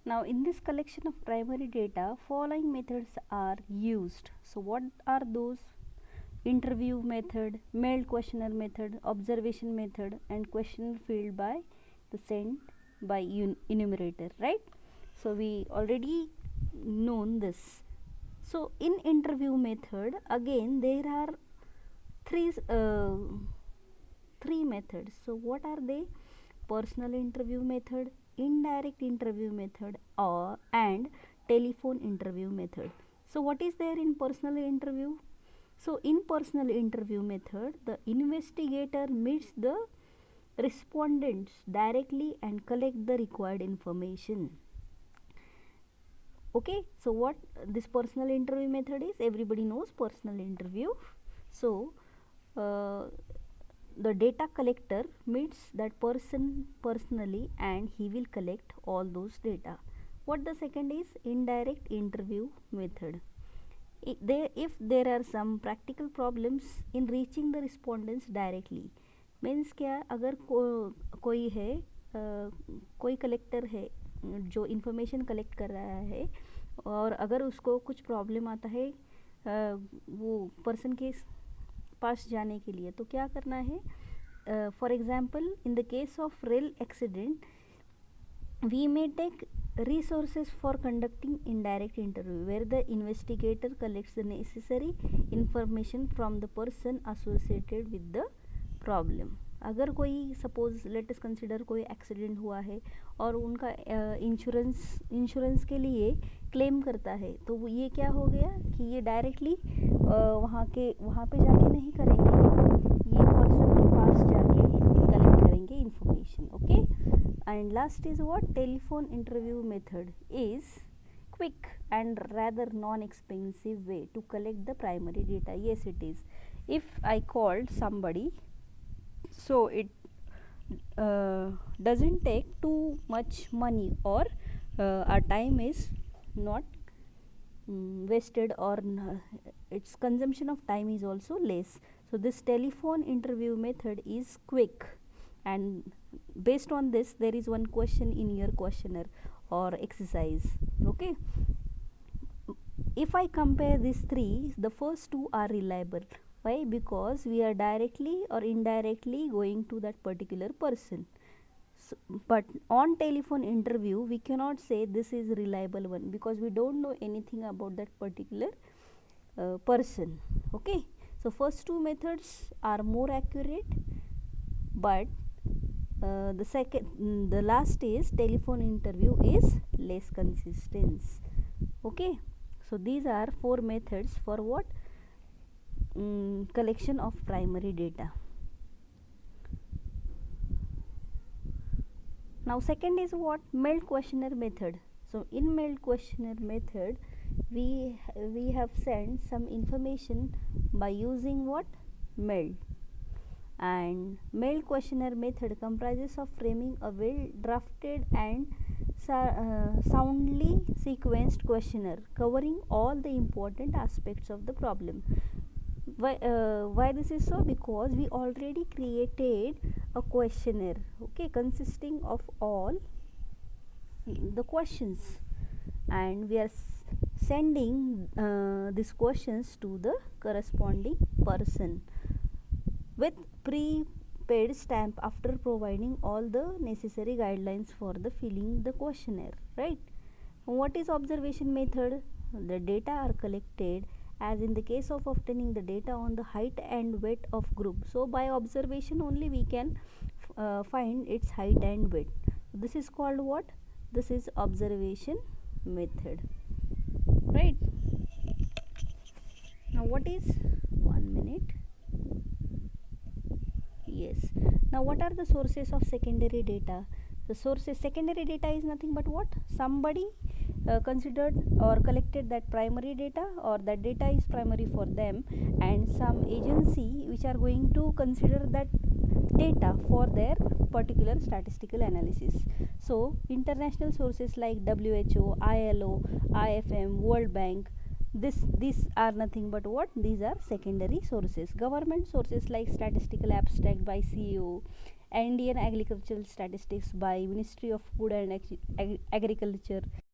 Now in this collection of primary data, following methods are used. So what are those? Interview method, mailed questionnaire method, observation method, and questionnaire filled by the sent by enumerator, right? So we already known this. So in interview method, again there are three methods. So what are they? Personal interview method, indirect interview method, or and telephone interview method. So what is there in personal interview? So in personal interview method, the investigator meets the respondents directly and collect the required information. Okay, so what this personal interview method is, everybody knows personal interview. So the data collector meets that person personally and he will collect all those data. What the second is, indirect interview method. If there are some practical problems in reaching the respondents directly, means क्या, अगर कोई है कोई collector है जो information collect कर रहा है और अगर उसको कुछ प्रॉब्लम आता है वो पर्सन के पास जाने के लिए, तो क्या करना है? For example, in the case of rail accident, we may take resources for conducting indirect interview where the investigator collects the necessary information from the person associated with the problem. अगर कोई सपोज लेट अस कंसिडर कोई accident हुआ है और उनका insurance के लिए claim करता है, तो वो ये क्या हो गया कि ये डायरेक्टली वहाँ पे जाके नहीं करेंगे, ये पर्सन के पास जाके कलेक्ट करेंगे information. Okay. And last is what? Telephone interview method is quick and rather non-expensive way to collect the primary data. Yes, it is. If I called somebody, so it doesn't take too much money, or our time is not wasted, or its consumption of time is also less. So this telephone interview method is quick, and based on this there is one question in your questionnaire or exercise. Okay, if I compare these three, the first two are reliable. Why? Because we are directly or indirectly going to that particular person. So, but on telephone interview we cannot say this is reliable one, because we don't know anything about that particular person. Okay, so first two methods are more accurate, but the last is telephone interview is less consistent. Okay, so these are four methods for what? Collection of primary data. Now second is what? Mailed questionnaire method. So in mailed questionnaire method we have sent some information by using what? Mail. And mailed questionnaire method comprises of framing a well drafted and soundly sequenced questionnaire covering all the important aspects of the problem. Why this is so? Because we already created a questionnaire, okay, consisting of all the questions, and we are sending these questions to the corresponding person with prepaid stamp after providing all the necessary guidelines for the filling the questionnaire, right? What is observation method? The data are collected, as in the case of obtaining the data, on the height and weight of group. So by observation only we can find its height and weight. This is called what? This is observation method, right? Now what is, 1 minute. Yes, now what are the sources of secondary data? The sources, secondary data is nothing but what? Somebody considered or collected that primary data, or that data is primary for them, and some agency which are going to consider that data for their particular statistical analysis. So international sources like WHO, ILO, IFM, World Bank, these are nothing but what? These are secondary sources. Government sources like statistical abstract by CEO, Indian Agricultural Statistics by Ministry of Food and Agriculture.